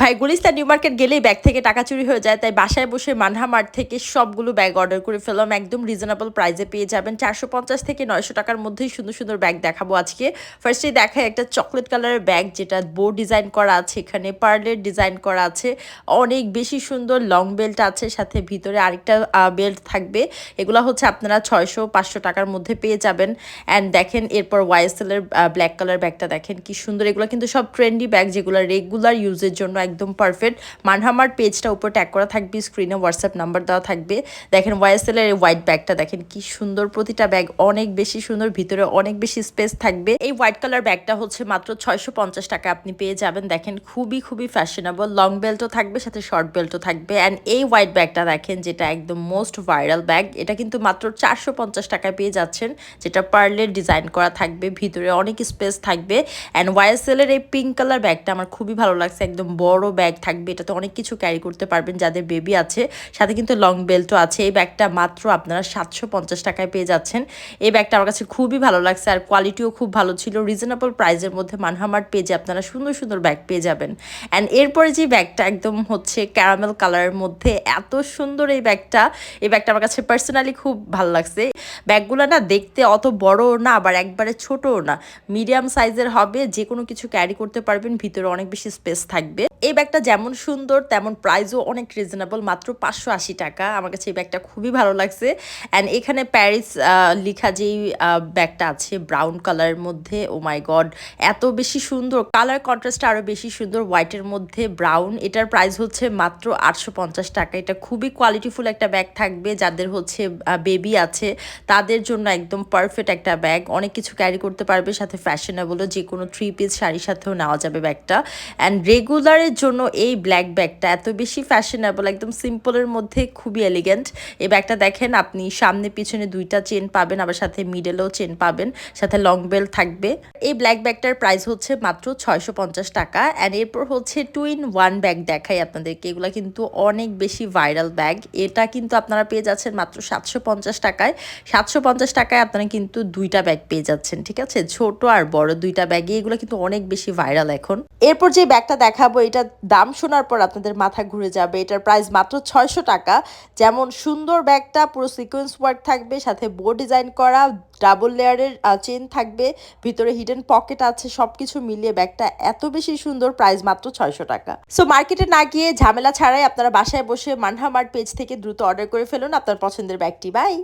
ভাই Gulistan new market গেলেই bag থেকে টাকা চুরি হয়ে যায়, তাই বাসায় বসে মানহা মার্ট থেকে সবগুলো ব্যাগ অর্ডার করে ফেললাম। একদম রিজনেবল প্রাইসে পেয়ে যাবেন। 450 থেকে 900 টাকার মধ্যেই সুন্দর সুন্দর ব্যাগ দেখাবো আজকে। ফার্স্টে দেখায় একটা চকলেট কালারের ব্যাগ, যেটা বো ডিজাইন করা আছে, এখানে পার্লের ডিজাইন করা আছে, অনেক বেশি সুন্দর। লং বেল্ট আছে, সাথে ভিতরে আরেকটা বেল্ট থাকবে। এগুলো হচ্ছে আপনারা 600-500 টাকার মধ্যে পেয়ে যাবেন। অ্যান্ড দেখেন এরপর ওয়াইএসএল এর ব্ল্যাক কালার ব্যাগটা দেখেন কি সুন্দর। এগুলো কিন্তু সব ট্রেন্ডি ব্যাগ, যেগুলো রেগুলার ইউজের জন্য একদম পারফেক্ট। মানহামার পেজটা উপর ট্যাগ করা থাকবে, স্ক্রিনে হোয়াটসঅ্যাপ নাম্বার দেওয়া থাকবে। দেখেন ওয়াইএসএল এর হোয়াইট ব্যাগটা দেখেন কি সুন্দর। প্রতিটা ব্যাগ অনেক বেশি সুন্দর, ভিতরে অনেক বেশি স্পেস থাকবে। এই হোয়াইট কালার ব্যাগটা হচ্ছে মাত্র 650 টাকা আপনি পেয়ে যাবেন। দেখেন খুবই খুবই ফ্যাশনেবল। লং বেল্টও থাকবে, সাথে শর্ট বেল্টও থাকবে। অ্যান্ড এই হোয়াইট ব্যাগটা দেখেন, যেটা একদম মোস্ট ভাইরাল ব্যাগ, এটা কিন্তু মাত্র 450 টাকায় পেয়ে যাচ্ছেন, যেটা পার্লের ডিজাইন করা থাকবে, ভিতরে অনেক স্পেস থাকবে। অ্যান্ড ওয়াইএসএল এর এই পিঙ্ক কালার ব্যাগটা আমার খুবই ভালো লাগছে। একদম বড় ব্যাগ থাকবে, এটাতে অনেক কিছু ক্যারি করতে পারবেন যাদের বেবি আছে, সাথে কিন্তু লং বেল্টও আছে। এই ব্যাগটা মাত্র আপনারা 750 টাকায় পেয়ে যাচ্ছেন। এই ব্যাগটা আমার কাছে খুবই ভালো লাগছে, আর কোয়ালিটিও খুব ভালো ছিল। রিজনেবল প্রাইসের মধ্যে মানহামার্ট পেজে আপনারা সুন্দর সুন্দর ব্যাগ পেয়ে যাবেন। অ্যান্ড এরপরে যে ব্যাগটা একদম হচ্ছে ক্যারামেল কালারের মধ্যে, এত সুন্দর এই ব্যাগটা। এই ব্যাগটা আমার কাছে পার্সোনালি খুব ভালো লাগছে। ব্যাগগুলো না দেখতে অত বড়ও না, আবার একবারে ছোটও না, মিডিয়াম সাইজের হবে। যে কোনো কিছু ক্যারি করতে পারবেন, ভিতরে অনেক বেশি স্পেস থাকবে। এই ব্যাগটা যেমন সুন্দর তেমন প্রাইসও অনেক রিজনেবল, মাত্র 580 টাকা। আমার কাছে এই ব্যাগটা খুবই ভালো লাগছে। অ্যান্ড এখানে প্যারিস লেখা যেই ব্যাগটা আছে ব্রাউন কালারের মধ্যে, ও মাই গড এত বেশি সুন্দর। কালার কন্ট্রাস্টটা আরও বেশি সুন্দর, হোয়াইটের মধ্যে ব্রাউন। এটার প্রাইস হচ্ছে মাত্র 850 টাকা। এটা খুবই কোয়ালিটিফুল একটা ব্যাগ থাকবে, যাদের হচ্ছে বেবি আছে তাদের জন্য একদম পারফেক্ট একটা ব্যাগ। অনেক কিছু ক্যারি করতে পারবে, সাথে ফ্যাশনেবলও, যে কোনো 3 পিস শাড়ির সাথেও নেওয়া যাবে ব্যাগটা। অ্যান্ড রেগুলারের জন্য এই ব্ল্যাক ব্যাগটা এত বেশি ফ্যাশনেবল, একদম সিম্পলের মধ্যে খুবই এলিগেন্ট। এই ব্যাগটা দেখেন, আপনি সামনে পিছনে দুইটা চেন পাবেন, আবার সাথে মিডলেও চেন পাবেন, সাথে লং বেল্ট থাকবে। এই ব্ল্যাক ব্যাগটার প্রাইস হচ্ছে মাত্র 650 টাকা। অ্যান্ড এরপর হচ্ছে 2-in-1 ব্যাগ দেখাই আপনাদেরকে। এগুলো কিন্তু অনেক বেশি ভাইরাল ব্যাগ। এটা কিন্তু আপনারা পেয়ে যাচ্ছেন মাত্র 750 টাকায়। 750 টাকায় আপনারা কিন্তু দুইটা ব্যাগ পেয়ে যাচ্ছেন, ঠিক আছে, ছোট আর বড় দুইটা ব্যাগে। এগুলো কিন্তু অনেক বেশি ভাইরাল এখন। এরপর যে ব্যাগটা দেখাবো, এটার দাম শোনার পর আপনাদের মাথা ঘুরে যাবে। এটার প্রাইস মাত্র 600 টাকা। যেমন সুন্দর ব্যাগটা, পুরো সিকোয়েন্স ওয়ার্ক থাকবে, সাথে বো ডিজাইন করা, ডাবল লেয়ারের চেন থাকবে, ভিতরে হিডেন পকেট আছে, সবকিছু মিলিয়ে ব্যাগটা এত বেশি সুন্দর। প্রাইস মাত্র 600 টাকা। সো মার্কেটে না গিয়ে ঝামেলা ছাড়াই আপনারা বাসায় বসে মানহা মার্ট পেজ থেকে দ্রুত অর্ডার করে ফেলুন আপনার পছন্দের ব্যাগটি। বাই।